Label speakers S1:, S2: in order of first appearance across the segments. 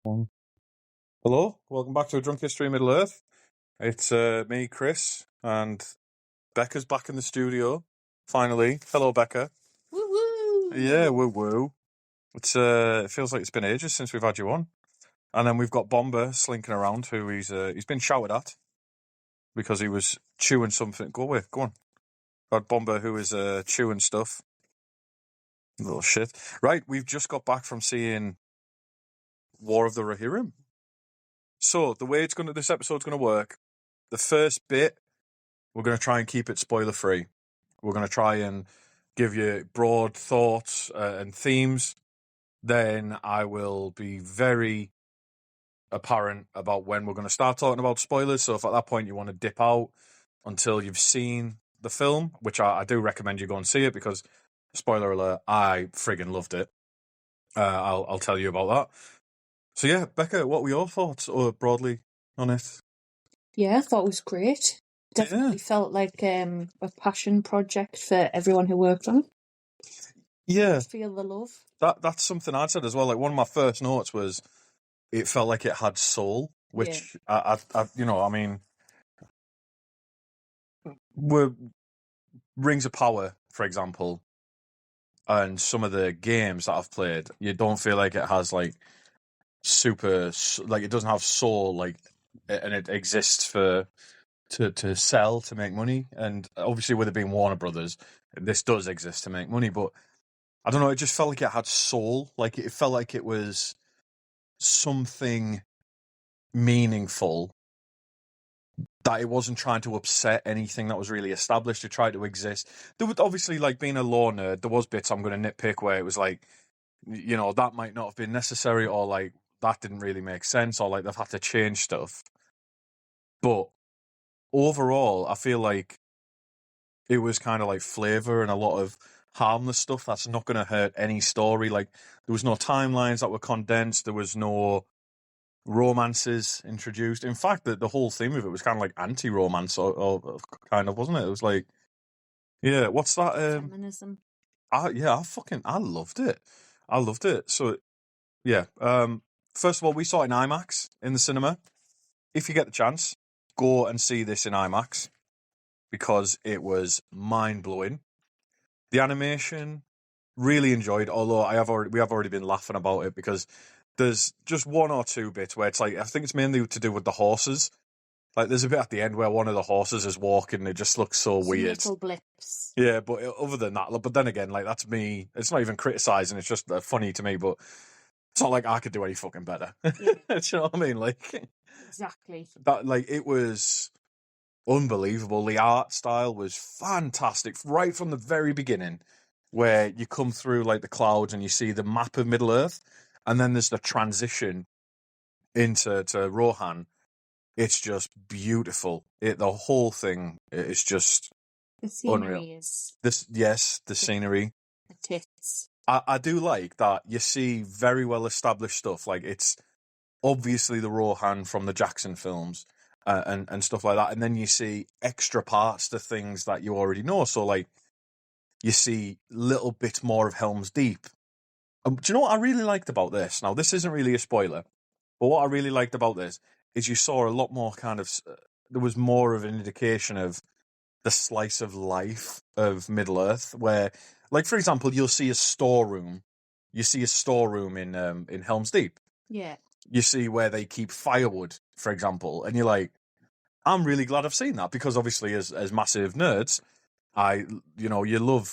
S1: One. Hello, welcome back to A Drunk History of Middle Earth. It's me, Chris, and Becca's back in the studio. Finally, hello, Becca.
S2: Woo woo!
S1: Yeah, woo woo. It's it feels like it's been ages since we've had you on, and then we've got Bomber slinking around, who he's been shouted at because he was chewing something. Go away, go on. Got Bomber who is chewing stuff. Little shit. Right, we've just got back from seeing War of the Rohirrim. So the way this episode's gonna work, the first bit we're gonna try and keep it spoiler free. We're gonna try and give you broad thoughts and themes. Then I will be very apparent about when we're going to start talking about spoilers. So if at that point you want to dip out until you've seen the film, which I do recommend you go and see it because, spoiler alert, I friggin' loved it. I'll tell you about that. So yeah, Becca, what were your thoughts broadly on it?
S2: Yeah, I thought it was great. Definitely felt like a passion project for everyone who worked on it.
S1: Yeah,
S2: Feel the love.
S1: that's something I said as well. Like one of my first notes was it felt like it had soul, which I mean, we're Rings of Power, for example, and some of the games that I've played, you don't feel like it has like super, like it doesn't have soul, like, and it exists to sell, to make money. And obviously, with it being Warner Brothers, this does exist to make money. But I don't know, it just felt like it had soul. Like it felt like it was something meaningful, that it wasn't trying to upset anything that was really established. It tried to exist. There was obviously, like, being a lore nerd, there was bits I'm going to nitpick where it was like, you know, that might not have been necessary, or like that didn't really make sense, or like they've had to change stuff. But overall, I feel like it was kind of like flavor and a lot of harmless stuff that's not going to hurt any story. Like there was no timelines that were condensed. There was no romances introduced. In fact, the whole theme of it was kind of like anti-romance, or kind of, wasn't it? It was like, yeah, what's that?
S2: Feminism.
S1: I loved it. I loved it. So yeah. First of all, we saw it in IMAX in the cinema. If you get the chance, go and see this in IMAX because it was mind blowing. The animation, really enjoyed. Although we have already been laughing about it because there's just one or two bits where it's like, I think it's mainly to do with the horses. Like there's a bit at the end where one of the horses is walking and it just looks so weird.
S2: Little blips.
S1: Yeah, but other than that, but then again, like that's me. It's not even criticizing. It's just funny to me. But it's not like I could do any fucking better. Yeah. Do you know what I mean? Like
S2: exactly
S1: that. Like it was unbelievable. The art style was fantastic right from the very beginning, where you come through like the clouds and you see the map of Middle Earth, and then there's the transition into Rohan. It's just beautiful. The whole thing is just
S2: the scenery
S1: unreal.
S2: is
S1: The scenery.
S2: The tits.
S1: I do like that you see very well established stuff. Like it's obviously the Rohan from the Jackson films and stuff like that. And then you see extra parts to things that you already know. So like you see little bits more of Helm's Deep. Do you know what I really liked about this? Now, this isn't really a spoiler, but what I really liked about this is you saw a lot more kind of, there was more of an indication of the slice of life of Middle Earth, where, like, for example, you'll see a storeroom. You see a storeroom in Helm's Deep.
S2: Yeah.
S1: You see where they keep firewood, for example, and you're like, I'm really glad I've seen that, because obviously as massive nerds, you live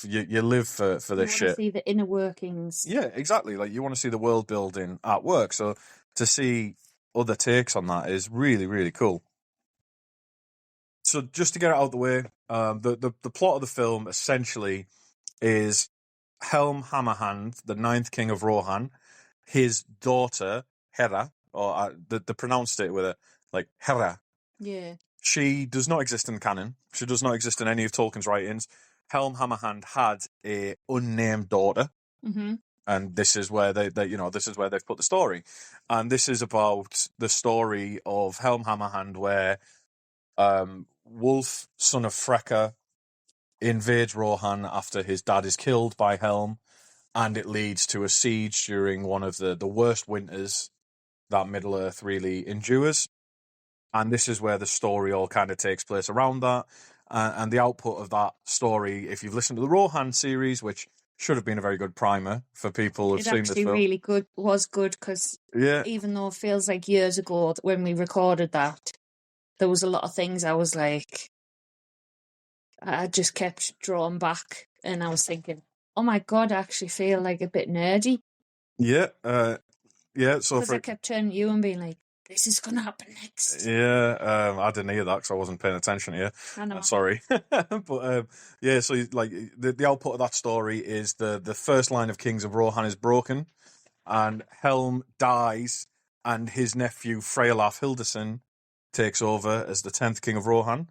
S1: for this shit. You want to
S2: see the inner workings.
S1: Yeah, exactly. Like you want to see the world building at work. So to see other takes on that is really, really cool. So just to get it out of the way, the plot of the film essentially is Helm Hammerhand, the ninth king of Rohan, his daughter Hera, or they pronounced it with a like Hera.
S2: Yeah.
S1: She does not exist in canon. She does not exist in any of Tolkien's writings. Helm Hammerhand had a unnamed daughter.
S2: Mm-hmm.
S1: And this is where this is where they've put the story. And this is about the story of Helm Hammerhand, where Wolf, son of Freka, invades Rohan after his dad is killed by Helm, and it leads to a siege during one of the worst winters that Middle Earth really endures. And this is where the story all kind of takes place around that. And the output of that story, if you've listened to the Rohan series, which should have been a very good primer for people who've
S2: It
S1: seen this
S2: actually
S1: film.
S2: really was good because
S1: Yeah,
S2: even though it feels like years ago when we recorded that, there was a lot of things I was like, I just kept drawing back and I was thinking, oh my God, I actually feel like a bit nerdy.
S1: yeah, yeah. So
S2: Because I kept turning to you and being like, this is going to happen next.
S1: yeah, I didn't hear that because I wasn't paying attention to you.
S2: I know.
S1: Sorry, but yeah. So like the output of that story is the first line of Kings of Rohan is broken, and Helm dies, and his nephew Freyolaf Hilderson takes over as the 10th King of Rohan.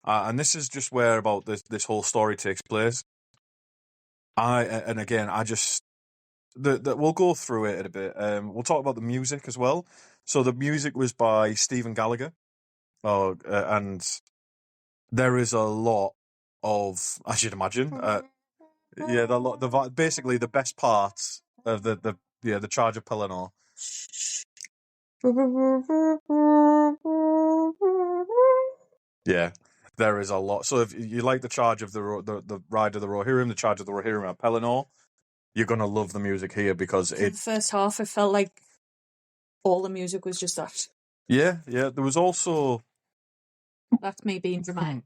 S1: And this is just where about this whole story takes place. I just we'll go through it a bit. We'll talk about the music as well. So the music was by Stephen Gallagher. And there is a lot of, I should imagine, basically the best parts of the Charge of Pelennor. Yeah, there is a lot. So if you like the Charge of the Ride of the Rohirrim, the Charge of the Rohirrim at Pelennor, you're gonna love the music here because
S2: For the first half, it felt like all the music was just that.
S1: Yeah. There was also.
S2: That's me being dramatic.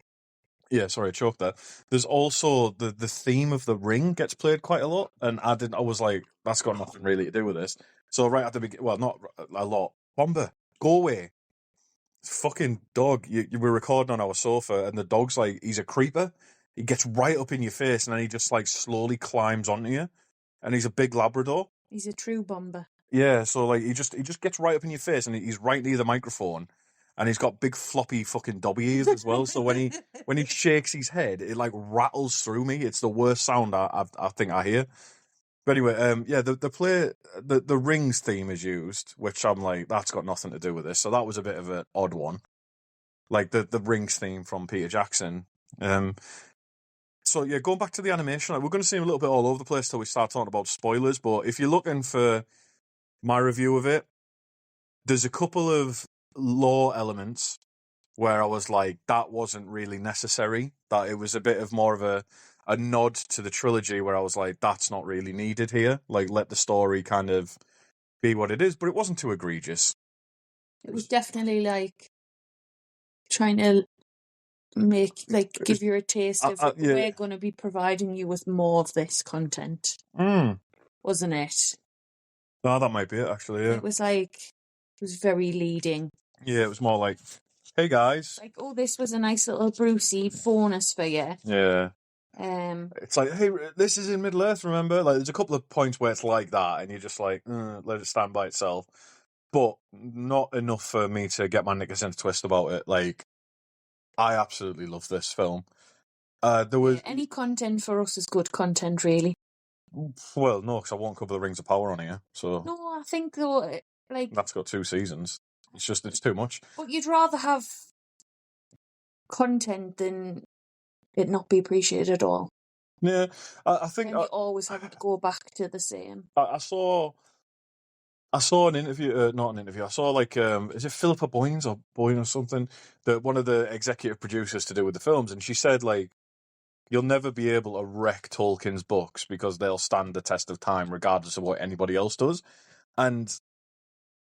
S1: Yeah, sorry, I choked there. There's also the theme of the ring gets played quite a lot, and I was like, that's got nothing really to do with this. So right at the beginning, well, not a lot. Bomber, go away. Fucking dog. You were recording on our sofa, and the dog's like, he's a creeper. He gets right up in your face, and then he just like slowly climbs onto you. And he's a big Labrador.
S2: He's a true bomber.
S1: Yeah, so like he just gets right up in your face, and he's right near the microphone, and he's got big floppy fucking dobby ears as well. So when he shakes his head, it like rattles through me. It's the worst sound I think I hear. But anyway, yeah, the Rings theme is used, which I'm like, that's got nothing to do with this. So that was a bit of an odd one, like the Rings theme from Peter Jackson. So yeah, going back to the animation, like, we're going to see a little bit all over the place till we start talking about spoilers. But if you're looking for my review of it, there's a couple of lore elements where I was like, that wasn't really necessary. That it was a bit of more of a nod to the trilogy where I was like, that's not really needed here. Like, let the story kind of be what it is, but it wasn't too egregious.
S2: It was definitely like trying to give you a taste of
S1: Yeah.
S2: we're going to be providing you with more of this content, wasn't it?
S1: No, that might be it, actually, yeah.
S2: It was very leading.
S1: Yeah, it was more like, hey guys.
S2: Like, oh, this was a nice little Brucey bonus for you.
S1: Yeah.
S2: It's
S1: like, hey, this is in Middle Earth, remember? Like, there's a couple of points where it's like that, and you're just like, let it stand by itself. But not enough for me to get my knickers in a twist about it. Like, I absolutely love this film. There was
S2: any content for us is good content, really.
S1: Well, no, because I won't cover the Rings of Power on here. So
S2: no, I think though, like
S1: that's got 2 seasons. It's too much.
S2: But you'd rather have content than it not be appreciated at all.
S1: Yeah, I think
S2: and you always have to go back to the same.
S1: I saw an interview, not an interview. I saw like, is it Philippa Boyne or something? That one of the executive producers to do with the films, and she said like, you'll never be able to wreck Tolkien's books because they'll stand the test of time regardless of what anybody else does. And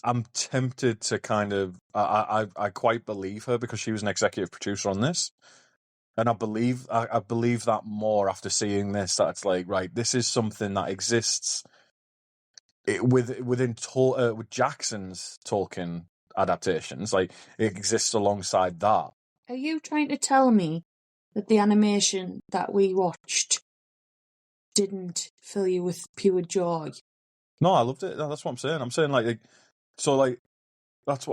S1: I'm tempted to kind of, I quite believe her because she was an executive producer on this. And I believe that more after seeing this, that it's like, right, this is something that exists within with Jackson's Tolkien adaptations. Like, it exists alongside that.
S2: Are you trying to tell me that the animation that we watched didn't fill you with pure joy?
S1: No, I loved it. That's what I'm saying. I'm saying like so like that's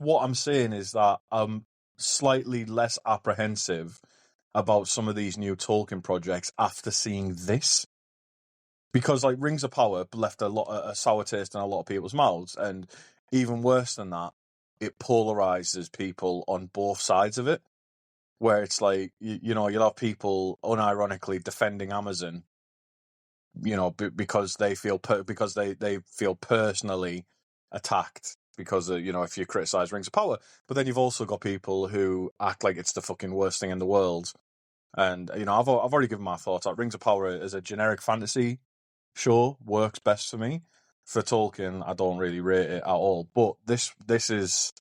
S1: what I'm saying is that I'm slightly less apprehensive about some of these new Tolkien projects after seeing this, because like Rings of Power left a sour taste in a lot of people's mouths, and even worse than that, it polarizes people on both sides of it, where it's like you'll have people unironically defending Amazon, because they feel personally attacked because if you criticize Rings of Power, but then you've also got people who act like it's the fucking worst thing in the world. And I've already given my thoughts. Like, Rings of Power as a generic fantasy show works best for me. For Tolkien, I don't really rate it at all. But this is,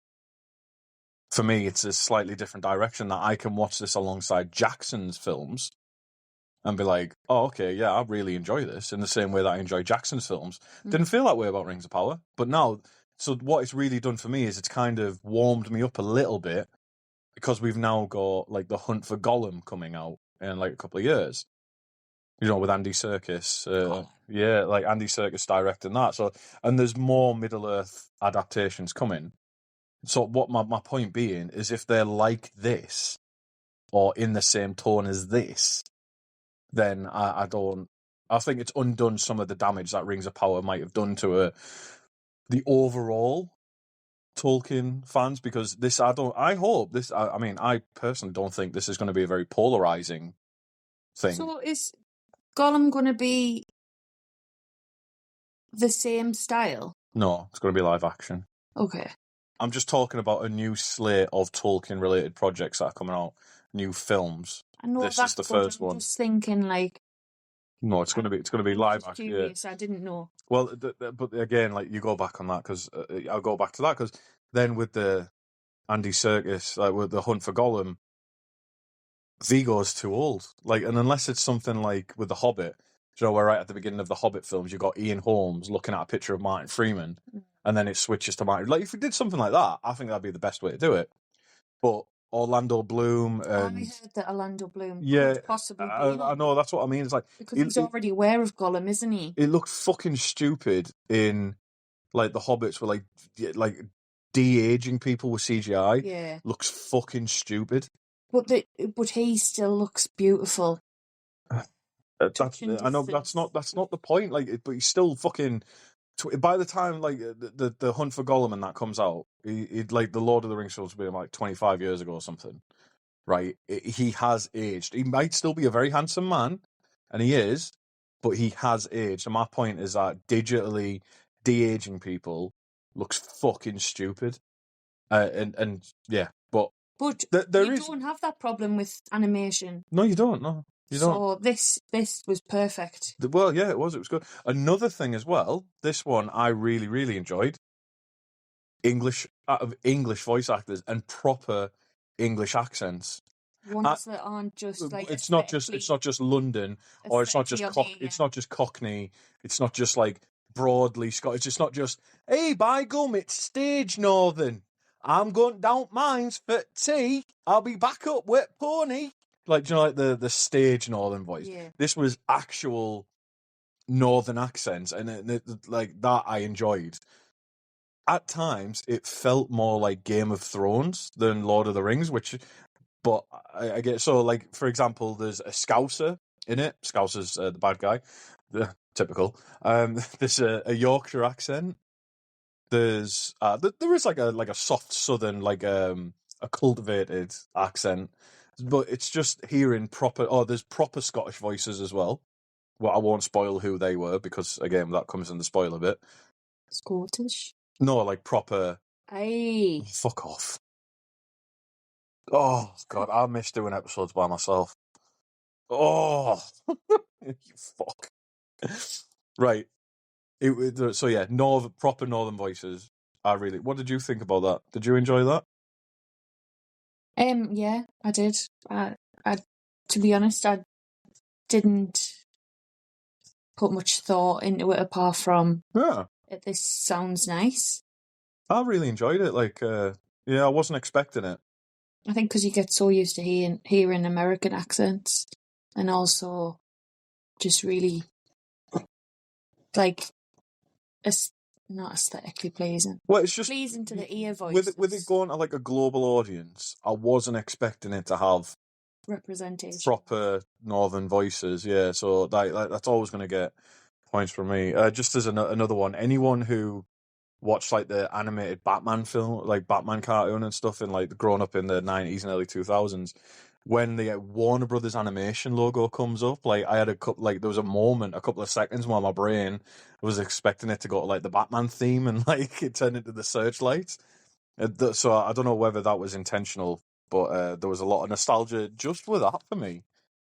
S1: for me, it's a slightly different direction that I can watch this alongside Jackson's films and be like, oh, okay, yeah, I really enjoy this in the same way that I enjoy Jackson's films. Didn't feel that way about Rings of Power. But now, so what it's really done for me is it's kind of warmed me up a little bit because we've now got like The Hunt for Gollum coming out in like a couple of years. With Andy Serkis. Yeah, like Andy Serkis directing that. So, and there's more Middle-earth adaptations coming. So what my point being is, if they're like this or in the same tone as this, then I think it's undone some of the damage that Rings of Power might have done to the overall Tolkien fans, because I personally don't think this is going to be a very polarizing thing.
S2: So is Gollum going to be the same style?
S1: No, it's going to be live action.
S2: Okay.
S1: I'm just talking about a new slate of Tolkien-related projects that are coming out, new films.
S2: I know
S1: this
S2: that,
S1: is the
S2: but
S1: first
S2: I'm
S1: one.
S2: just thinking like.
S1: No, it's going to be live action.
S2: Curious, yeah. I didn't know.
S1: Well, but again, like, you go back on that because I'll go back to that because then with the Andy Serkis, like with The Hunt for Gollum, Viggo's too old. Like, and unless it's something like with The Hobbit, where right at the beginning of the Hobbit films, you got Ian Holmes looking at a picture of Martin Freeman, and then it switches to Martin. Like, if we did something like that, I think that'd be the best way to do it. But Orlando Bloom and
S2: I heard that Orlando Bloom
S1: could
S2: possibly be.
S1: I know, that's what I mean. It's like
S2: because he's already aware of Gollum, isn't he?
S1: It looked fucking stupid in like the Hobbits were like de-aging people with CGI.
S2: Yeah,
S1: looks fucking stupid.
S2: But he still looks beautiful.
S1: I know that's not the point. Like, but he's still fucking. By the time like the Hunt for Gollum and that comes out, he'd like the Lord of the Rings films being like 25 years ago or something, right? He has aged. He might still be a very handsome man, and he is, but he has aged. And my point is that digitally de-aging people looks fucking stupid. And yeah, but
S2: you don't have that problem with animation.
S1: No, you don't. No, you don't.
S2: So this was perfect.
S1: Well, yeah, it was good. Another thing as well, this one I really, really enjoyed. English voice actors and proper English accents.
S2: Ones that aren't just like
S1: it's not just London, or it's not just Cockney. It's not just like broadly Scottish. It's not just, hey, by gum, it's stage Northern. I'm going down mines for tea. I'll be back up with pony. Like, like the stage Northern voice.
S2: Yeah.
S1: This was actual Northern accents, and like that I enjoyed. At times, it felt more like Game of Thrones than Lord of the Rings, but I get, so like, for example, there's a Scouser in it. Scouser's the bad guy, typical. There's a Yorkshire accent. There's there is like a soft Southern, like a cultivated accent, but it's just hearing proper. Oh, there's proper Scottish voices as well. Well, I won't spoil who they were because again, that comes in the spoiler bit.
S2: Scottish?
S1: No, like proper.
S2: Aye.
S1: Fuck off. Oh God, I miss doing episodes by myself. Oh, you fuck. Right. So yeah, proper Northern voices. What did you think about that? Did you enjoy that?
S2: Yeah, I did. I to be honest, I didn't put much thought into it apart from this sounds nice.
S1: I really enjoyed it. Like, I wasn't expecting it.
S2: I think because you get so used to hearing American accents, and also just really like not aesthetically pleasing.
S1: Well, it's just
S2: pleasing to the ear voices.
S1: With it going to like a global audience, I wasn't expecting it to have
S2: representation,
S1: proper Northern voices. Yeah, so that's always going to get points from me. Just as another one, anyone who watched like the animated Batman film, like Batman cartoon and stuff, and like growing up in the 90s and early 2000s, when the Warner Brothers animation logo comes up, like I had there was a moment, a couple of seconds while my brain was expecting it to go to like the Batman theme, and like it turned into the searchlights. So I don't know whether that was intentional, but there was a lot of nostalgia just with that for me,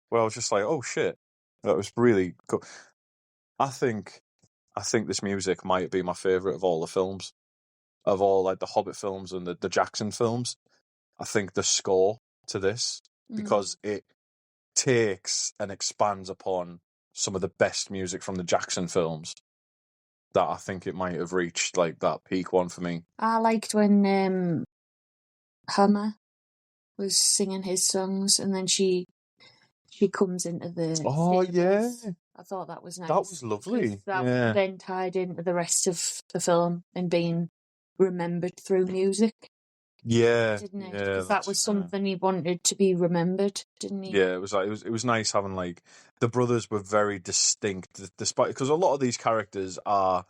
S1: where I was just like, oh shit, that was really cool. I think this music might be my favorite of all the films, of all like the Hobbit films and the Jackson films. I think the score to this, because it takes and expands upon some of the best music from the Jackson films, that I think it might have reached like that peak one for me.
S2: I liked when Hammer was singing his songs, and then she comes into the
S1: Oh
S2: stables.
S1: yeah,
S2: I thought that was nice.
S1: that was lovely.
S2: That then tied into the rest of the film and being remembered through music.
S1: Yeah,
S2: didn't it?
S1: yeah,
S2: Because that was something he wanted to be remembered, didn't he?
S1: Yeah, it was like it was nice having like the brothers were very distinct, despite because a lot of these characters are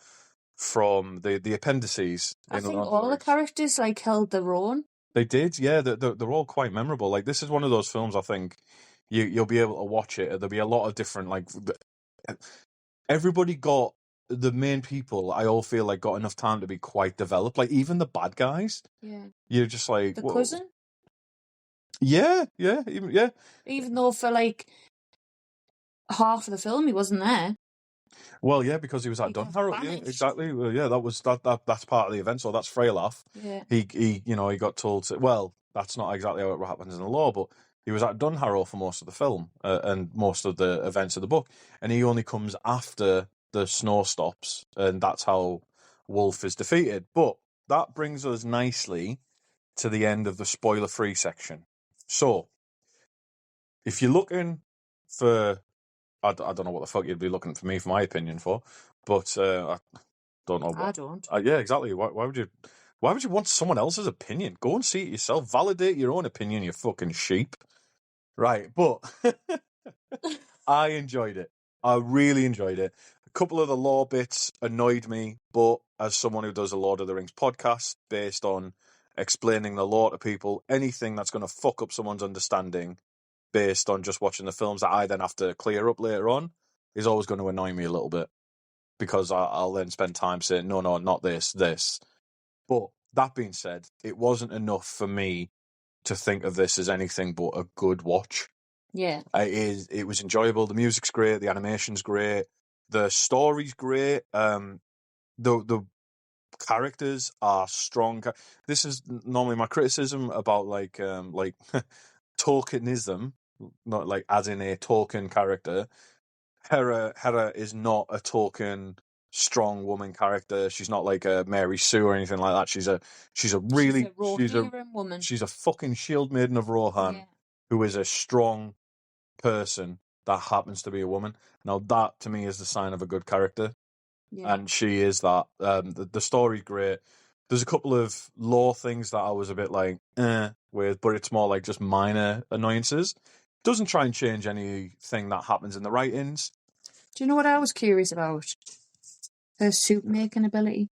S1: from the appendices.
S2: I think all the characters like held their own.
S1: They did, yeah. They're all quite memorable. Like this is one of those films I think you'll be able to watch it. There'll be a lot of different like everybody got the main people. I all feel like got enough time to be quite developed. Like even the bad guys.
S2: Yeah.
S1: You're just like
S2: the cousin.
S1: Yeah,
S2: Even though for like half of the film he wasn't there.
S1: Well, yeah, because he was at Dunharrow. Yeah, exactly. Well, yeah, that's part of the event. So that's Freylaugh.
S2: Yeah.
S1: He got told to. Well, that's not exactly how it happens in the law, but he was at Dunharrow for most of the film and most of the events of the book, and he only comes after the snow stops, and that's how Wolf is defeated. But that brings us nicely to the end of the spoiler-free section. So, if you're looking for I don't know what the fuck you'd be looking for me for my opinion for, but I don't know what.
S2: I don't.
S1: Yeah, exactly. Why would you? Why would you want someone else's opinion? Go and see it yourself. Validate your own opinion, you fucking sheep. Right, but I enjoyed it. I really enjoyed it. A couple of the lore bits annoyed me, but as someone who does a Lord of the Rings podcast based on explaining the lore to people, anything that's going to fuck up someone's understanding based on just watching the films that I then have to clear up later on is always going to annoy me a little bit, because I'll then spend time saying, no, not this. But that being said, it wasn't enough for me to think of this as anything but a good watch.
S2: Yeah.
S1: It was enjoyable. The music's great. The animation's great. The story's great. The characters are strong. This is normally my criticism about like Tolkienism, not like as in a Tolkien character. Hera is not a Tolkien strong woman character. She's not like a Mary Sue or anything like that. She's a
S2: Rohirrim woman.
S1: She's a fucking shield maiden of Rohan, who is a strong person that happens to be a woman. Now that to me is the sign of a good character, and she is that. The story's great. There's a couple of lore things that I was a bit like with, but it's more like just minor annoyances. Doesn't try and change anything that happens in the writings.
S2: Do you know what I was curious about? Her soup making ability.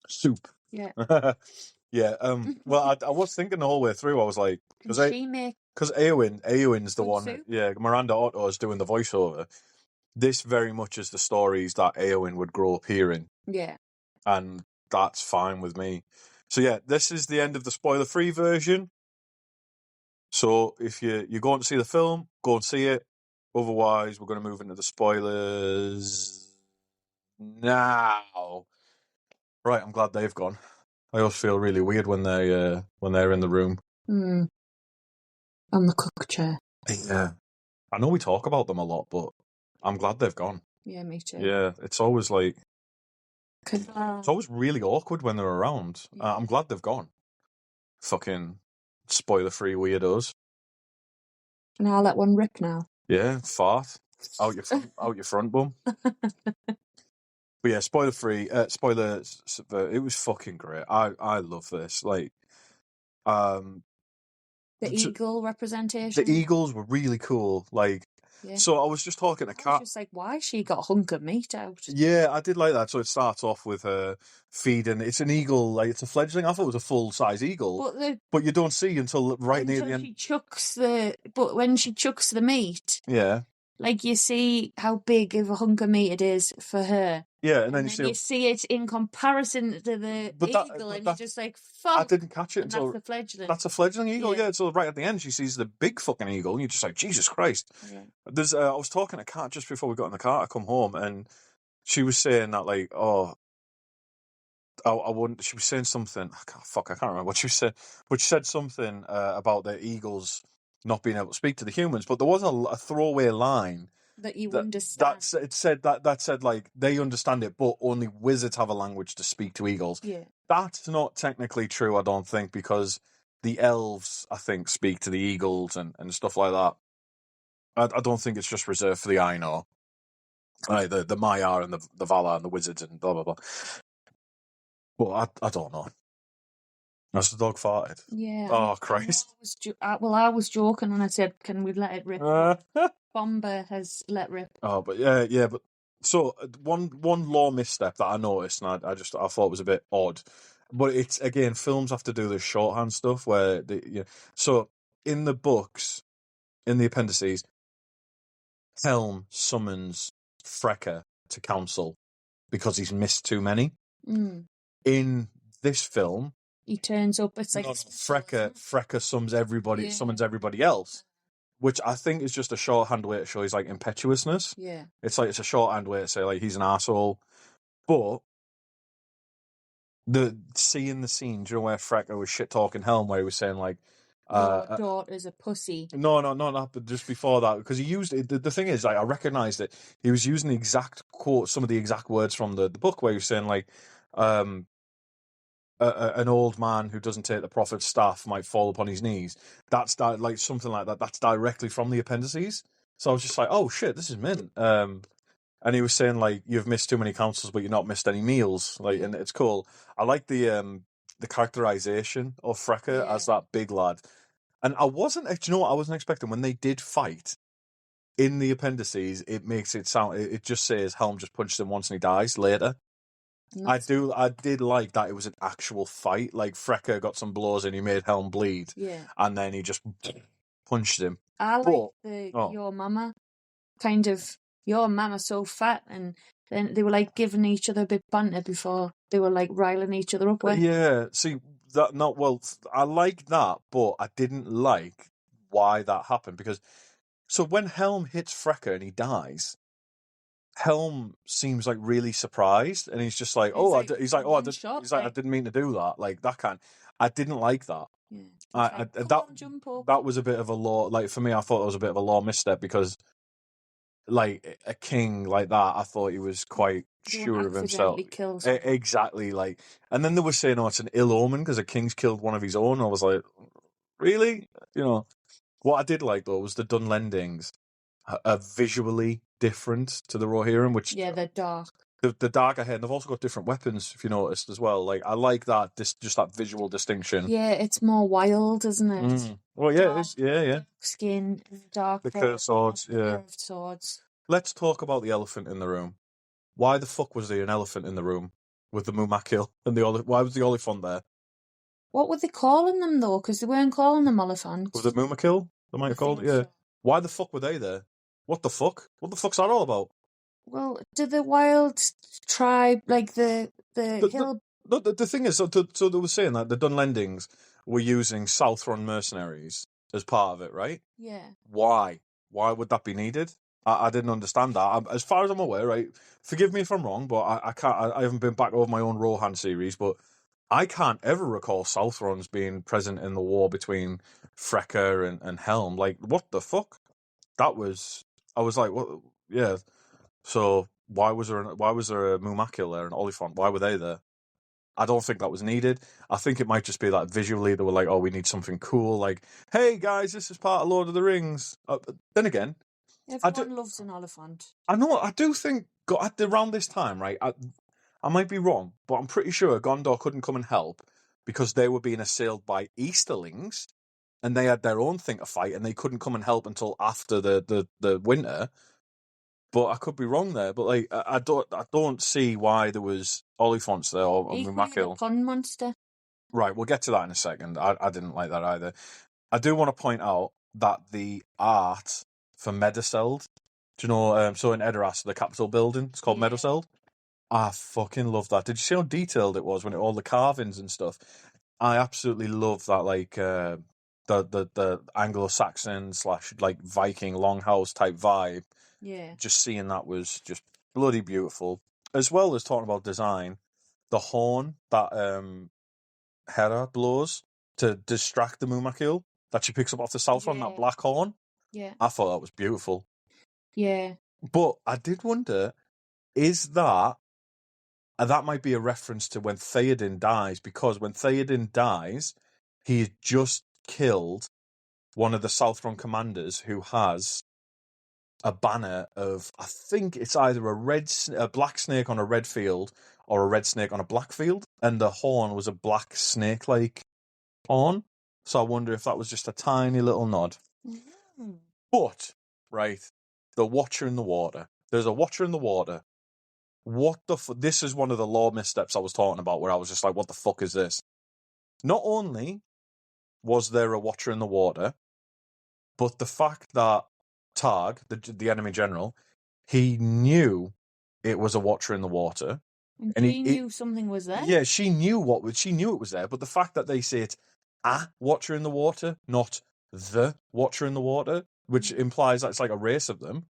S1: Soup.
S2: Yeah.
S1: Yeah. Well, I was thinking the whole way through. I was like, because Eowyn's the one.
S2: Soup?
S1: Yeah, Miranda Otto is doing the voiceover. This very much is the stories that Eowyn would grow up hearing.
S2: Yeah.
S1: And that's fine with me. So yeah, this is the end of the spoiler-free version. So if you're going to see the film, go and see it. Otherwise, we're going to move into the spoilers now. Right, I'm glad they've gone. I always feel really weird when they're in the room.
S2: On the cook chair.
S1: Yeah, I know we talk about them a lot, but I'm glad they've gone.
S2: Yeah, me too.
S1: Yeah, it's always like
S2: it's
S1: always really awkward when they're around.
S2: Yeah.
S1: I'm glad they've gone. Fucking spoiler-free weirdos.
S2: And I'll let one rip now.
S1: Yeah, fart out your front bum. But yeah, spoiler-free. Spoilers. It was fucking great. I love this. Like,
S2: the eagle representation.
S1: The eagles were really cool. Like,
S2: Yeah.
S1: So I was just talking to
S2: I was
S1: Kat.
S2: just like, why she got a hunk of meat out?
S1: Yeah, I did like that. So it starts off with her feeding. It's an eagle, like it's a fledgling. I thought it was a full-size eagle, but you don't see until right near the end.
S2: She chucks but when she chucks the meat,
S1: Yeah,
S2: like you see how big of a hunk of meat it is for her.
S1: yeah, and then
S2: And then you see it in comparison to the eagle, and you're just like, fuck.
S1: I didn't catch it
S2: And
S1: until
S2: that's the fledgling.
S1: that's a fledgling eagle.
S2: Yeah.
S1: Yeah, so right at the end, she sees the big fucking eagle, and you're just like, Jesus Christ.
S2: Yeah.
S1: There's, I was talking to Kat just before we got in the car to come home, and she was saying that like, oh, I wouldn't. She was saying something. I can't remember what she said, but she said something about the eagles not being able to speak to the humans. But there was a throwaway line
S2: that you understand.
S1: It said that said like they understand it, but only wizards have a language to speak to eagles.
S2: Yeah.
S1: That's not technically true, I don't think, because the elves, I think, speak to the eagles and stuff like that. I don't think it's just reserved for the Ainur, the Maiar and the Valar and the wizards and blah blah blah. But I don't know. That's the dog farted.
S2: Yeah.
S1: Oh Christ!
S2: I was joking when I said, "Can we let it rip?" Bomber has let rip.
S1: Oh, but yeah. But so one law misstep that I noticed, and I thought was a bit odd. But it's again, films have to do this shorthand stuff where so in the books, in the appendices, Helm summons Frecker to council because he's missed too many.
S2: Mm.
S1: In this film,
S2: he turns up. It's like
S1: Frecker summons everybody else, which I think is just a shorthand way to show his like impetuousness.
S2: Yeah,
S1: it's a shorthand way to say like he's an asshole. But seeing the scene, do you know where Frecker was shit talking Helm, where he was saying like,
S2: "Your daughter's a pussy."
S1: No, but just before that, because he used it. The thing is, like, I recognised it. He was using the exact quote, some of the exact words from the book, where he was saying like, an old man who doesn't take the prophet's staff might fall upon his knees. That's like something like that. That's directly from the appendices. So I was just like, oh shit, this is mint. And he was saying like, you've missed too many councils, but you've not missed any meals. Like, and it's cool. I like the characterization of Frecker as that big lad. And I wasn't. Do you know what I wasn't expecting when they did fight? In the appendices, it makes it sound. It just says Helm just punched him once and he dies later. I did like that it was an actual fight. Like Frecker got some blows and he made Helm bleed.
S2: Yeah.
S1: And then he just punched him.
S2: I like your mama kind of. Your mama's so fat, and then they were like giving each other a bit banter before they were like riling each other up with.
S1: Yeah, see that not well. I like that, but I didn't like why that happened because. So when Helm hits Frecker and he dies, Helm seems like really surprised, and he's just like, I didn't mean to do that. Like that can't. I didn't like that. Yeah. That was a bit of a law. Like for me, I thought it was a bit of a law misstep because, like a king like that, I thought he was quite sure of himself. Exactly. Like, and then they were saying, "Oh, it's an ill omen because a king's killed one of his own." I was like, really? You know. What I did like though was the Dunlendings are visually different to the Rohirrim, which
S2: they're dark.
S1: The darker hair, and they've also got different weapons, if you noticed as well. Like I like that, just that visual distinction.
S2: Yeah, it's more wild, isn't it?
S1: Mm. Well, yeah, it is. Yeah.
S2: Skin, dark.
S1: The curved swords. Yeah.
S2: Curved swords.
S1: Let's talk about the elephant in the room. Why the fuck was there an elephant in the room with the Mumakil and why was the Oliphant there?
S2: What were they calling them though? Because they weren't calling them elephants.
S1: Was it Mumakil? They might have called it. Yeah. So. Why the fuck were they there? What the fuck? What the fuck's that all about?
S2: Well, did the wild tribe, like the hill...
S1: The thing is, so they were saying that the Dunlendings were using Southron mercenaries as part of it, right?
S2: Yeah.
S1: Why? Why would that be needed? I didn't understand that. As far as I'm aware, right? Forgive me if I'm wrong, but I can't. I haven't been back over my own Rohan series, but I can't ever recall Southrons being present in the war between Frecker and Helm. Like, what the fuck? I was like, what? Yeah. So why was there a Mumakil there, an Oliphant? Why were they there? I don't think that was needed. I think it might just be that visually they were like, oh, we need something cool. Like, hey guys, this is part of Lord of the Rings. Then again,
S2: everyone loves an elephant.
S1: I know. I do think around this time, right? I might be wrong, but I'm pretty sure Gondor couldn't come and help because they were being assailed by Easterlings. and they had their own thing to fight, and they couldn't come and help until after the winter. But I could be wrong there. But like, I don't see why there was Oliphants there or
S2: Equally the
S1: Mumakil.
S2: pond monster.
S1: Right, we'll get to that in a second. I didn't like that either. I do want to point out that the art for Meduseld, do you know, so in Edoras, the Capitol building, it's called Meduseld. I fucking love that. Did you see how detailed it was when all the carvings and stuff? I absolutely love that, like, the Anglo-Saxon / like Viking longhouse type vibe.
S2: Yeah.
S1: Just seeing that was just bloody beautiful. As well as talking about design, the horn that Hera blows to distract the Mumakil that she picks up off the south on that black horn.
S2: Yeah.
S1: I thought that was beautiful.
S2: Yeah.
S1: But I did wonder, is that might be a reference to when Theoden dies, because when Theoden dies, he just killed one of the Southron commanders who has a banner of, I think it's either a black snake on a red field or a red snake on a black field, and the horn was a black snake-like horn. So I wonder if that was just a tiny little nod.
S2: Mm-hmm.
S1: But, right, the Watcher in the Water. There's a Watcher in the Water. What the this is one of the lore missteps I was talking about, where I was just like, what the fuck is this? Not only was there a Watcher in the Water, but the fact that Targ, the enemy general, he knew it was a Watcher in the Water.
S2: And he knew something was there?
S1: Yeah, she knew it was there, but the fact that they say it's a Watcher in the Water, not the Watcher in the Water, which implies that it's like a race of them.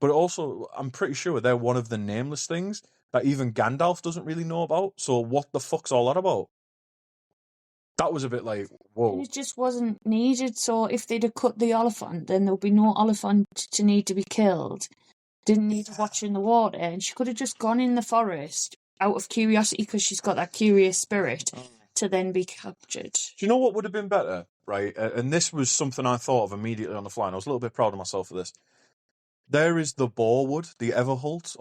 S1: But also, I'm pretty sure they're one of the nameless things that even Gandalf doesn't really know about. So what the fuck's all that about? That was a bit like, whoa.
S2: And it just wasn't needed. So if they'd have cut the Oliphant, then there would be no Oliphant to need to be killed. Didn't need to watch in the water. And she could have just gone in the forest out of curiosity, because she's got that curious spirit, to then be captured.
S1: Do you know what would have been better? Right? And this was something I thought of immediately on the fly, and I was a little bit proud of myself for this. There is the Boarwood, the Everholt,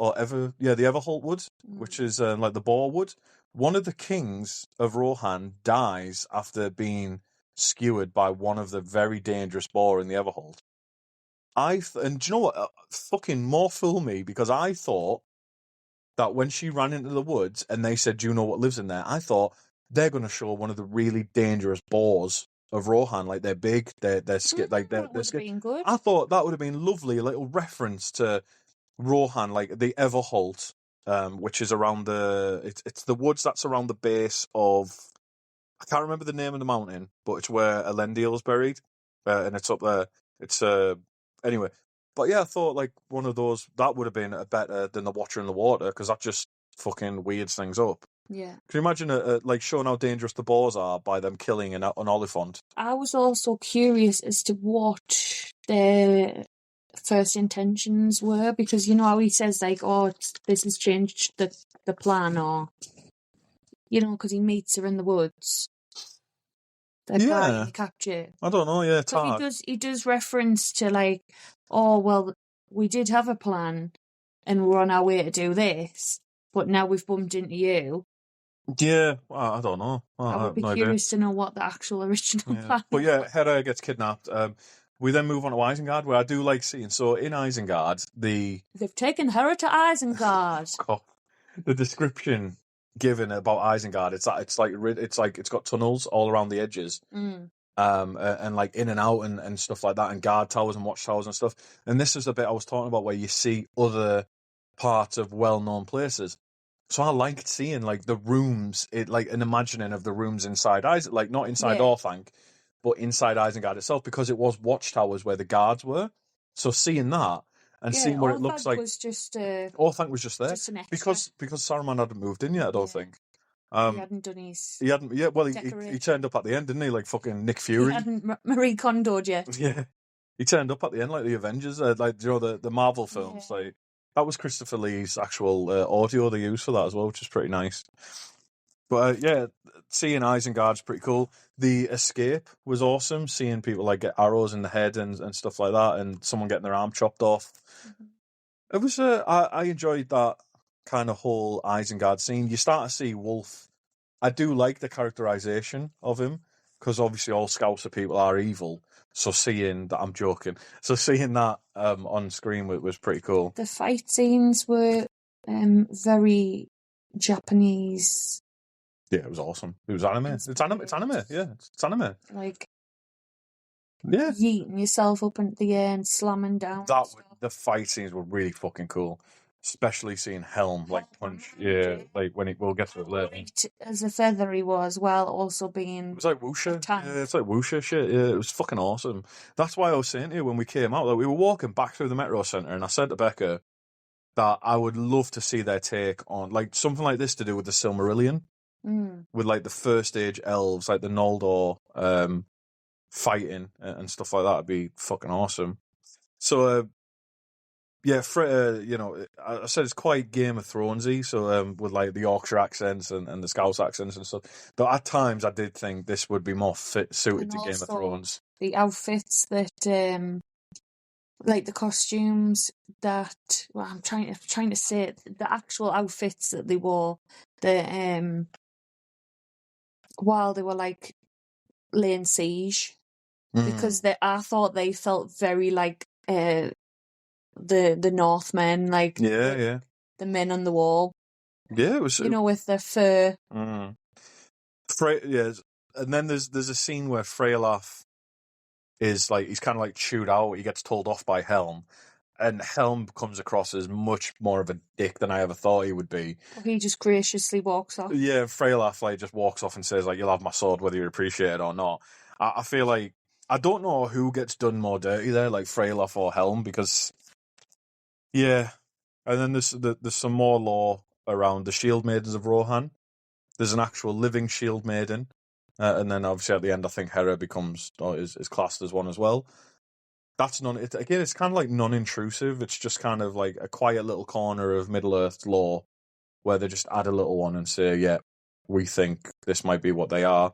S1: the Everholt wood, which is like the Boarwood. One of the kings of Rohan dies after being skewered by one of the very dangerous boar in the Everholt. And do you know what? Fucking more fool me, because I thought that when she ran into the woods and they said, "Do you know what lives in there?" I thought they're going to show one of the really dangerous boars of Rohan. Like, they're big, they're scared, like they're scared.
S2: Been good.
S1: I thought that would have been lovely, a little reference to Rohan, like the Everholt, which is around it's the woods that's around the base of, I can't remember the name of the mountain, but it's where Elendil's buried, and it's up there. It's anyway. But yeah, I thought like one of those, that would have been better than the Watcher in the Water, because that just fucking weirds things up.
S2: Yeah.
S1: Can you imagine like showing how dangerous the boars are by them killing an Oliphant?
S2: I was also curious as to what their first intentions were, because you know how he says like, "Oh, this has changed the plan," or because he meets her in the woods. The guy he captured.
S1: I don't know. Yeah, Targ.
S2: He does reference to like, "Oh well, we did have a plan, and we're on our way to do this, but now we've bumped into you."
S1: Yeah, I don't know.
S2: I would be curious to know what the actual original plan was.
S1: But yeah, Hera gets kidnapped. We then move on to Isengard, where I do like seeing. So in Isengard, they've
S2: taken Hera to Isengard.
S1: The description given about Isengard, it's got tunnels all around the edges, and like in and out and stuff like that, and guard towers and watchtowers and stuff. And this is the bit I was talking about, where you see other parts of well-known places. So I liked seeing like the rooms, an imagining of the rooms inside like not inside Orthanc, but inside Isengard itself, because it was watchtowers where the guards were. So seeing that and seeing what it looks like, Orthanc was just there,
S2: just an extra.
S1: because Saruman hadn't moved in yet. I don't think
S2: he hadn't done his.
S1: He hadn't. Yeah, well, he turned up at the end, didn't he? Like fucking Nick Fury.
S2: He hadn't Marie Kondo'd yet.
S1: Yeah, he turned up at the end like the Avengers, the Marvel films, like. That was Christopher Lee's actual audio they used for that as well, which is pretty nice. But seeing Isengard's pretty cool. The escape was awesome. Seeing people like get arrows in the head and stuff like that, and someone getting their arm chopped off. It was. I enjoyed that kind of whole Isengard scene. You start to see Wolf. I do like the characterization of him. because obviously all Scouser people are evil. So seeing that, I'm joking. So seeing that on screen was pretty cool.
S2: The fight scenes were very Japanese.
S1: Yeah, it was awesome. It was anime. It's anime. It's anime. Yeah, it's anime.
S2: Like,
S1: yeah,
S2: yeeting yourself up into the air and slamming down.
S1: The fight scenes were really fucking cool. Especially seeing Helm like punch, like when we'll get to it later.
S2: As a feather he was, while also being
S1: it was like Wuxia. Yeah, it's like Wuxia shit. Yeah, it was fucking awesome. That's why I was saying to you when we came out, like we were walking back through the Metro Centre, and I said to Becca that I would love to see their take on like something like this to do with the Silmarillion, with like the first age elves, like the Noldor, fighting and stuff like that. Would be fucking awesome. So. Yeah, I said it's quite Game of Thronesy, so with like the Yorkshire accents and the Scouse accents and stuff. But at times, I did think this would be more suited to Game of Thrones.
S2: The outfits that, like the costumes that, well, I'm trying to say it, the actual outfits that they wore, while they were like laying siege, because I thought they felt very like the Northmen, like the men on the wall.
S1: Yeah, it was.
S2: With their fur.
S1: Yes, and then there's a scene where Freyalaf is like he's kind of like chewed out. He gets told off by Helm, and Helm comes across as much more of a dick than I ever thought he would be.
S2: He just graciously walks off.
S1: Yeah, Freyalaf like just walks off and says like, "You'll have my sword whether you appreciate it or not." I feel like I don't know who gets done more dirty there, like Freyalaf or Helm, because and then there's some more lore around the Shield Maidens of Rohan. There's an actual living Shield Maiden, and then obviously at the end, I think Hera is classed as one as well. That's it's kind of like non-intrusive. It's just kind of like a quiet little corner of Middle Earth lore where they just add a little one and say, "Yeah, we think this might be what they are,"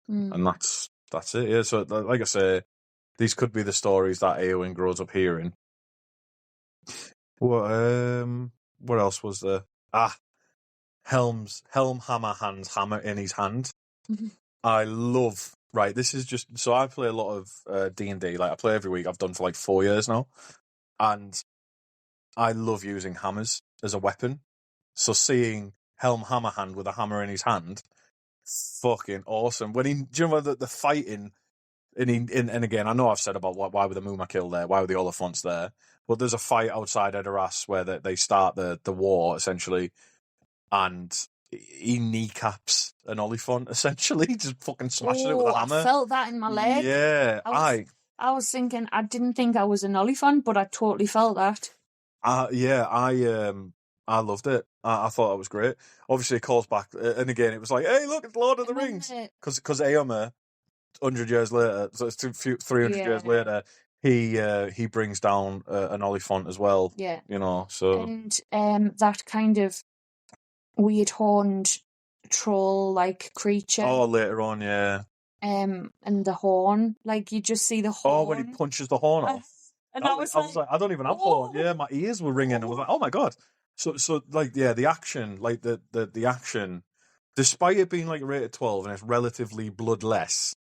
S1: and that's it. Yeah. So, like I say, these could be the stories that Eowyn grows up hearing. What else was there? Helm hammer in his hand. I love. Right, this is just so I play a lot of D&D. Like I play every week. I've done for like 4 years now, and I love using hammers as a weapon. So seeing Helm Hammerhand with a hammer in his hand, fucking awesome. When do you remember the fighting? And again, I know I've said about why were the Mumakil there, why were the Oliphants there, but there's a fight outside Edoras where they start the war essentially, and he kneecaps an Oliphant essentially, just fucking smashes it with a hammer.
S2: I felt that in my leg.
S1: Yeah,
S2: I was thinking, I didn't think I was an Oliphant, but I totally felt that.
S1: I loved it. I thought that was great. Obviously, it calls back, and again, it was like, hey, look, it's Lord of the Rings, because Eomer, 100 years later, so it's 300 years later, he brings down an Oliphant as well.
S2: Yeah,
S1: so
S2: and that kind of weird horned troll like creature.
S1: Oh, later on, yeah.
S2: And the horn, like you just see the horn.
S1: Oh, when he punches the horn off.
S2: And I was like,
S1: I don't even have horn. Yeah, my ears were ringing. I was like, oh my god. So like, yeah, the action, like the action, despite it being like rated 12 and it's relatively bloodless,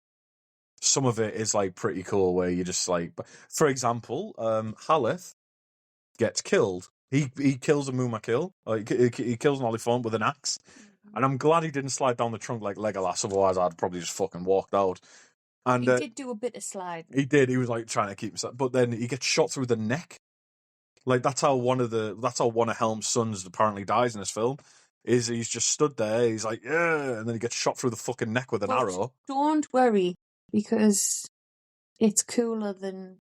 S1: some of it is like pretty cool. Where you just like, for example, Haleth gets killed. He kills a Mumakil. He kills an Oliphant with an axe. And I'm glad he didn't slide down the trunk like Legolas, otherwise I'd probably just fucking walked out. And
S2: he did do a bit of slide.
S1: He did. He was like trying to keep himself, but then he gets shot through the neck. Like that's how one of Helm's sons apparently dies in this film. Is he's just stood there, he's like, yeah, and then he gets shot through the fucking neck with an arrow.
S2: Don't worry, because it's cooler than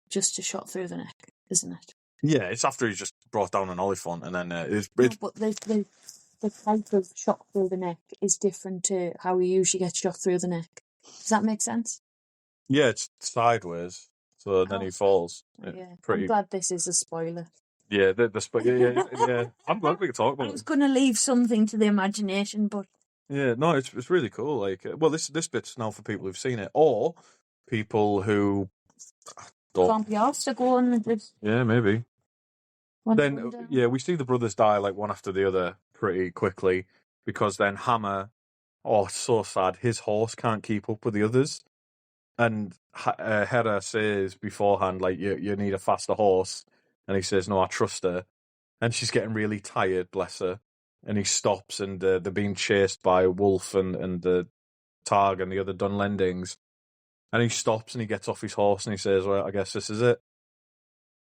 S2: just a shot through the neck, isn't it?
S1: Yeah, it's after he's just brought down an Oliphant, and then
S2: but the type of shot through the neck is different to how he usually gets shot through the neck. Does that make sense?
S1: Yeah, it's sideways, so then he falls.
S2: Yeah, I'm glad this is a spoiler.
S1: Yeah, yeah. I'm glad we can talk about it.
S2: I was going to leave something to the imagination, but
S1: yeah, no, it's really cool. Like, well, this bit's now for people who've seen it, or people who
S2: can't be asked to go on with.
S1: Yeah, maybe. Then we see the brothers die like one after the other pretty quickly, because then Hammer Oh, it's so sad. His horse can't keep up with the others. And Hera says beforehand, like, you need a faster horse. And he says, no, I trust her. And she's getting really tired, bless her. And he stops, and they're being chased by Wolf and the Targ and the other Dunlendings. And he stops and he gets off his horse and he says, well, I guess this is it.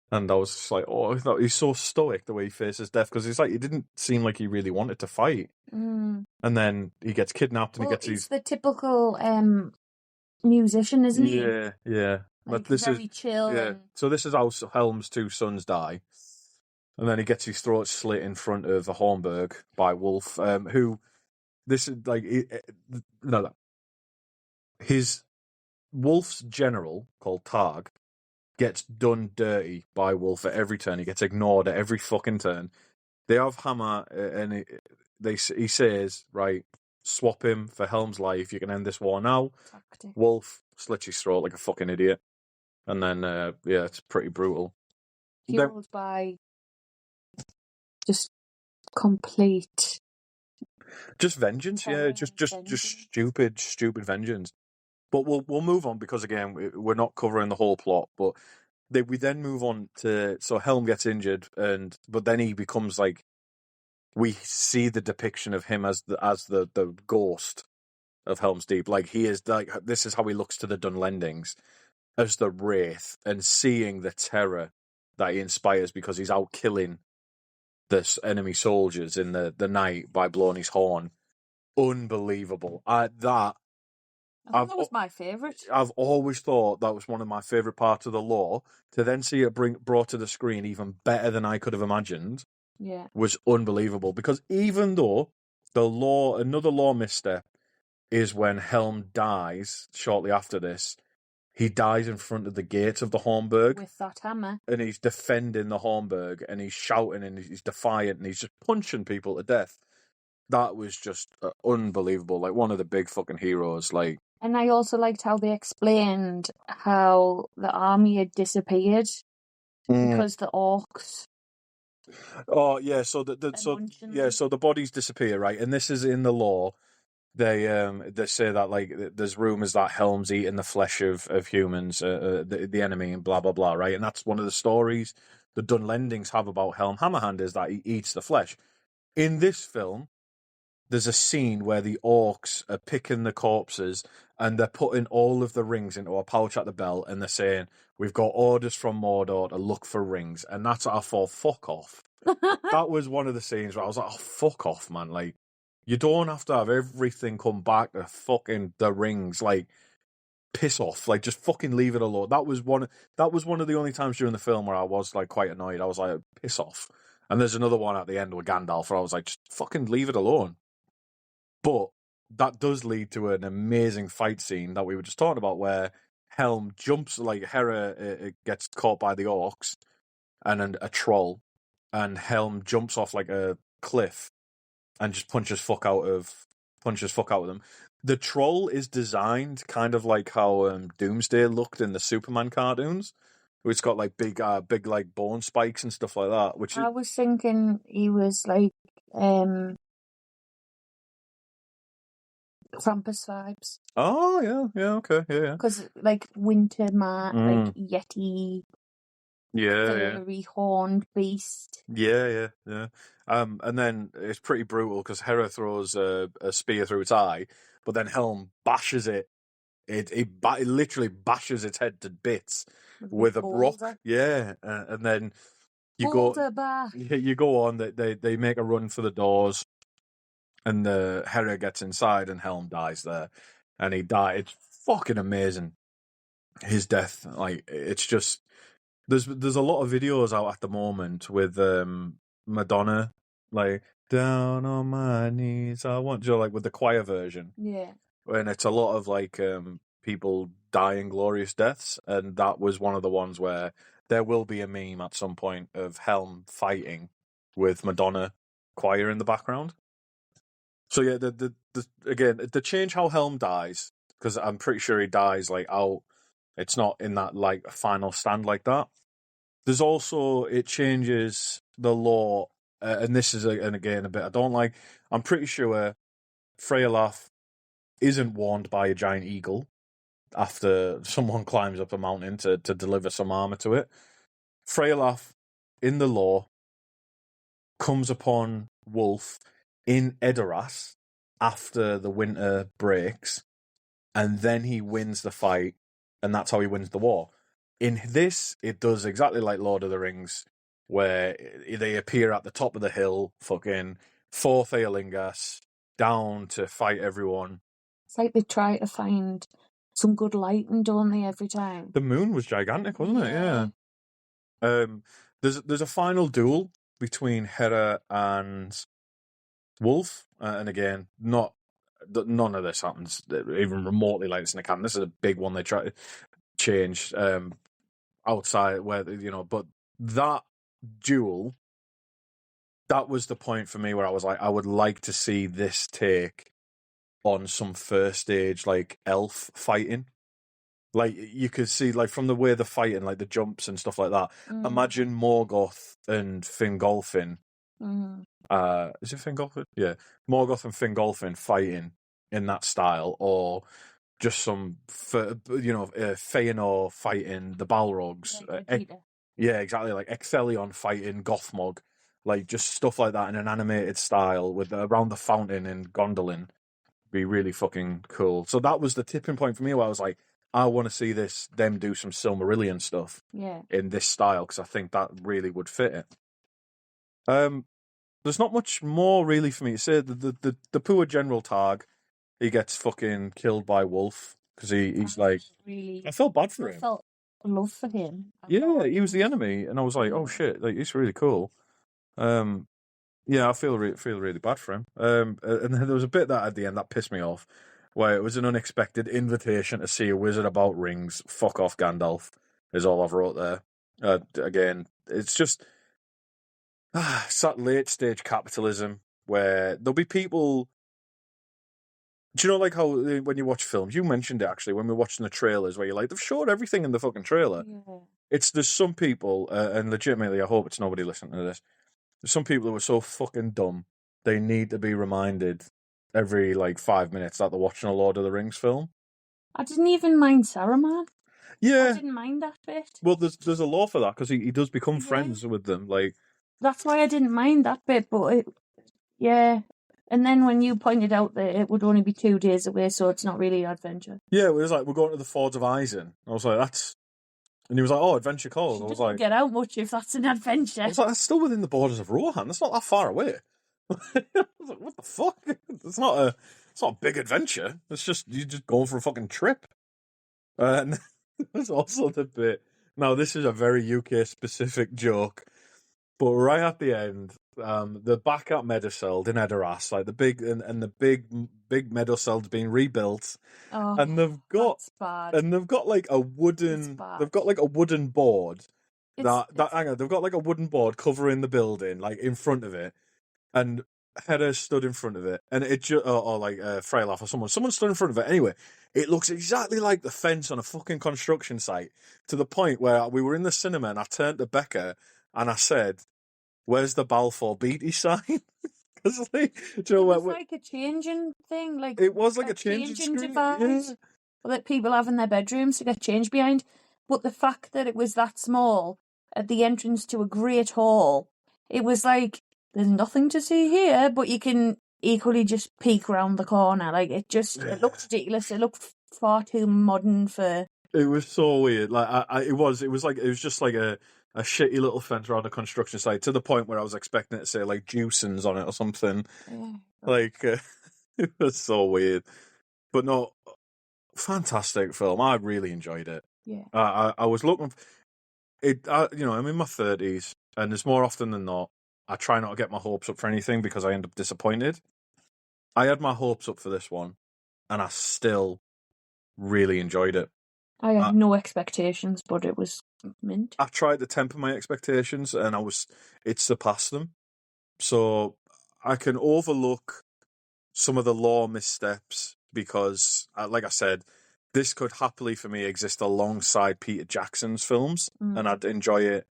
S1: And I was just like, oh, I thought he's so stoic the way he faces death, because he's like, he didn't seem like he really wanted to fight.
S2: Mm.
S1: And then he gets kidnapped and
S2: Well,
S1: he gets
S2: he's the typical musician, isn't he?
S1: Yeah, yeah.
S2: Like,
S1: But this
S2: very
S1: is
S2: chill.
S1: yeah.
S2: And...
S1: So this is how Helm's two sons die. And then he gets his throat slit in front of the Hornburg by Wolf, who this is like no, his Wolf's general called Targ gets done dirty by Wolf at every turn. He gets ignored at every fucking turn. They have Hammer, and he says, right, swap him for Helm's life. You can end this war now.
S2: Tactic.
S1: Wolf slits his throat like a fucking idiot, and then yeah, it's pretty brutal.
S2: Fueled by just complete,
S1: just vengeance,
S2: terror,
S1: yeah, just
S2: vengeance.
S1: stupid vengeance. But we'll move on, because again we're not covering the whole plot. But we then move on to, so Helm gets injured, but then he becomes like, we see the depiction of him as the ghost of Helm's Deep. Like, he is like, this is how he looks to the Dunlendings, as the wraith, and seeing the terror that he inspires because he's out killing the enemy soldiers in the night by blowing his horn. Unbelievable. That
S2: was my favourite.
S1: I've always thought that was one of my favourite parts of the lore. To then see it brought to the screen even better than I could have imagined, was unbelievable. Because even though another lore misstep is when Helm dies shortly after this. He dies in front of the gate of the Hornburg.
S2: With that hammer.
S1: And he's defending the Hornburg, and he's shouting, and he's defiant, and he's just punching people to death. That was just unbelievable. Like, one of the big fucking heroes. Like,
S2: and I also liked how they explained how the army had disappeared because the orcs.
S1: Oh yeah, so so the bodies disappear, right? And this is in the lore. They say that, like, there's rumors that Helm's eating the flesh of humans, the enemy, and blah blah blah, right? And that's one of the stories the Dunlendings have about Helm Hammerhand, is that he eats the flesh. In this film, there's a scene where the orcs are picking the corpses and they're putting all of the rings into a pouch at the belt, and they're saying, we've got orders from Mordor to look for rings. And that's what I thought, fuck off. That was one of the scenes where I was like, oh, fuck off, man. Like, you don't have to have everything come back to fucking the rings. Like, piss off. Like, just fucking leave it alone. That was one of the only times during the film where I was, like, quite annoyed. I was like, piss off. And there's another one at the end with Gandalf where I was like, just fucking leave it alone. But that does lead to an amazing fight scene that we were just talking about, where Helm jumps, like, Hera gets caught by the orcs and a troll, and Helm jumps off like a cliff and just punches fuck out of them. The troll is designed kind of like how Doomsday looked in the Superman cartoons, where it's got like big like bone spikes and stuff like that. Which
S2: I was thinking he was like Krampus vibes.
S1: Oh yeah, okay, yeah.
S2: Because like winter like yeti. Furry horned beast.
S1: Yeah. And then it's pretty brutal because Hera throws a spear through its eye, but then Helm bashes it. It literally bashes its head to bits with a rock. Yeah, and then you go on. They make a run for the doors, and the Hera gets inside, and Helm dies there, and he died. It's fucking amazing. His death, like, it's just. There's a lot of videos out at the moment with Madonna, like, down on my knees, I want you, like, with the choir version.
S2: Yeah.
S1: And it's a lot of, like, people dying glorious deaths, and that was one of the ones where there will be a meme at some point of Helm fighting with Madonna choir in the background. So yeah, the change how Helm dies, because I'm pretty sure he dies like out. It's not in that like final stand like that. There's also, it changes the law, and this is and again a bit I don't like. I'm pretty sure Freyalaf isn't warned by a giant eagle after someone climbs up a mountain to deliver some armor to it. Freyalaf, in the lore, comes upon Wolf in Edoras after the winter breaks, and then he wins the fight, and that's how he wins the war. In this, it does exactly like Lord of the Rings, where they appear at the top of the hill, fucking for Theolingas, down to fight everyone.
S2: It's like they try to find some good lighting, don't they, every time?
S1: The moon was gigantic, wasn't it?
S2: Yeah.
S1: There's a final duel between Hera and Wolf, and again, none of this happens even remotely like this in the canon. This is a big one they try to change outside where but that duel, that was the point for me where I was like, I would like to see this take on some first stage like elf fighting. Like you could see, like from the way they're fighting, like the jumps and stuff like that. Imagine Morgoth and Fingolfin. Is it Fingolfin? Yeah, Morgoth and Fingolfin fighting in that style, or just some, Feanor fighting the Balrogs. Yeah, exactly, like Ecthelion fighting Gothmog, like just stuff like that in an animated style with around the fountain in Gondolin. Be really fucking cool. So that was the tipping point for me where I was like, I want to see them do some Silmarillion stuff in this style, because I think that really would fit it. There's not much more really for me to say. The poor General Targ, he gets fucking killed by Wolf because he's like, really, I felt bad for him. I felt
S2: love for him.
S1: Yeah, he was the enemy, and I was like, oh shit, like he's really cool. Yeah, I feel really bad for him. And then there was a bit that at the end that pissed me off, where it was an unexpected invitation to see a wizard about rings. Fuck off, Gandalf, is all I've wrote there. Again, it's just it's that late stage capitalism where there'll be people. Do you know, like how when you watch films, you mentioned it actually when we were watching the trailers, where you're like, they've showed everything in the fucking trailer. Yeah. There's some people, and legitimately, I hope it's nobody listening to this. There's some people who are so fucking dumb, they need to be reminded every, 5 minutes that they're watching a Lord of the Rings film.
S2: I didn't even mind Saruman.
S1: Yeah.
S2: I didn't mind that bit.
S1: Well, there's a law for that, because he does become friends with them.
S2: That's why I didn't mind that bit, but and then when you pointed out that it would only be 2 days away, so it's not really adventure.
S1: Yeah, it was like, we're going to the Fords of Isen. I was like, that's... And he was like, oh, adventure calls. I was like...
S2: get out much if that's an adventure.
S1: I was like, that's still within the borders of Rohan. That's not that far away. I was like, what the fuck? It's not a big adventure. It's just, you're just going for a fucking trip. And there's also the bit... Now, this is a very UK-specific joke, but right at the end, the back at Meduseld in Edoras, like the big and the big Meduseld's being rebuilt, and they've got like a wooden board hang on, they've got like a wooden board covering the building, like in front of it, and Hedda stood in front of it, and it Freylaf or someone stood in front of it. Anyway, it looks exactly like the fence on a fucking construction site, to the point where we were in the cinema and I turned to Becca and I said, where's the Balfour Beatty sign? Because it was
S2: like a changing thing. Like
S1: it was like a changing
S2: device that people have in their bedrooms to get changed behind. But the fact that it was that small at the entrance to a great hall, it was like, there's nothing to see here, but you can equally just peek around the corner. Like it looked ridiculous. It looked far too modern for...
S1: It was so weird. Like it was just like a shitty little fence around a construction site, to the point where I was expecting it to say like Juicens on it or something. Yeah. It was so weird. But no, fantastic film. I really enjoyed it.
S2: Yeah.
S1: I was looking... I'm in my 30s, and it's more often than not, I try not to get my hopes up for anything because I end up disappointed. I had my hopes up for this one, and I still really enjoyed it.
S2: I had no expectations, but it was mint.
S1: I tried to temper my expectations, and it surpassed them. So I can overlook some of the lore missteps because, like I said, this could happily for me exist alongside Peter Jackson's films, and I'd enjoy it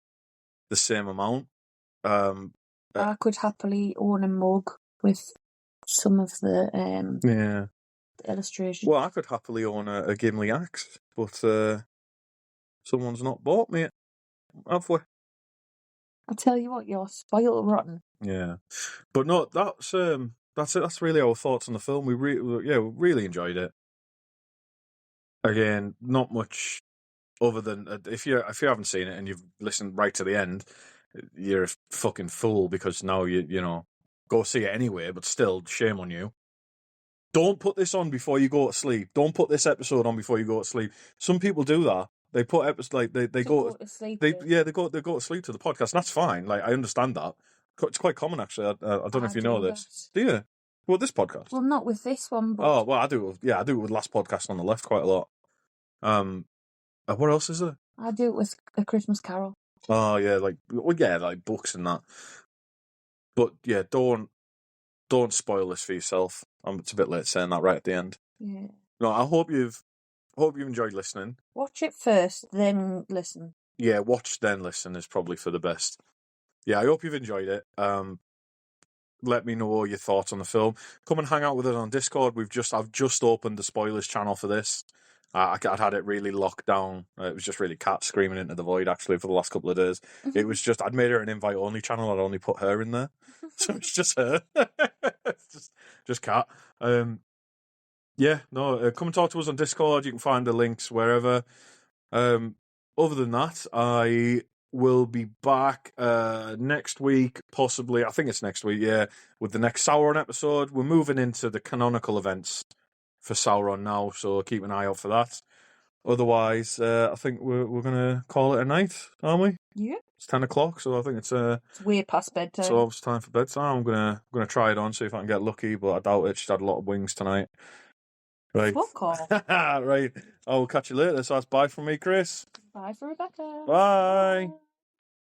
S1: the same amount.
S2: I could happily own a mug with some of the the illustration.
S1: Well, I could happily own a Gimli axe, but someone's not bought me it, have we?
S2: I tell you what, you're spoiled rotten.
S1: Yeah, but no, that's it. That's really our thoughts on the film. We really enjoyed it. Again, not much other than if you haven't seen it and you've listened right to the end, you're a fucking fool because now you know go see it anyway. But still, shame on you. Don't put this on before you go to sleep. Don't put this episode on before you go to sleep. Some people do that. They put episodes like they go
S2: to sleep.
S1: they go to sleep to the podcast. And that's fine. Like I understand that. It's quite common actually. I don't know if you know this. Do you? Well, this podcast.
S2: Well, not with this one. But...
S1: Oh well, I do. I do it with last podcast on the left quite a lot. What else is there?
S2: I do it with A Christmas Carol.
S1: Oh yeah, like books and that. But yeah, don't spoil this for yourself. It's a bit late saying that right at the end.
S2: Yeah.
S1: No, I hope you've enjoyed listening.
S2: Watch it first, then listen.
S1: Yeah, watch then listen is probably for the best. Yeah, I hope you've enjoyed it. Let me know your thoughts on the film. Come and hang out with us on Discord. I've just opened the spoilers channel for this. I'd had it really locked down. It was just really Kat screaming into the void, actually, for the last couple of days. It was just, I'd made her an invite-only channel. I'd only put her in there. So it's just her. It's just Kat. Come and talk to us on Discord. You can find the links wherever. Other than that, I will be back next week, possibly. I think it's next week, yeah, with the next Sauron episode. We're moving into the canonical events for Sauron now, so keep an eye out for that. Otherwise, I think we're going to call it a night, aren't we?
S2: Yeah.
S1: It's 10 o'clock, so I think it's
S2: way past bedtime.
S1: So it's time for bedtime. I'm gonna try it on, see if I can get lucky, but I doubt it. She's had a lot of wings tonight. Right.
S2: Fuck off.
S1: Right. I will catch you later. So that's bye from me, Chris.
S2: Bye for Rebecca.
S1: Bye.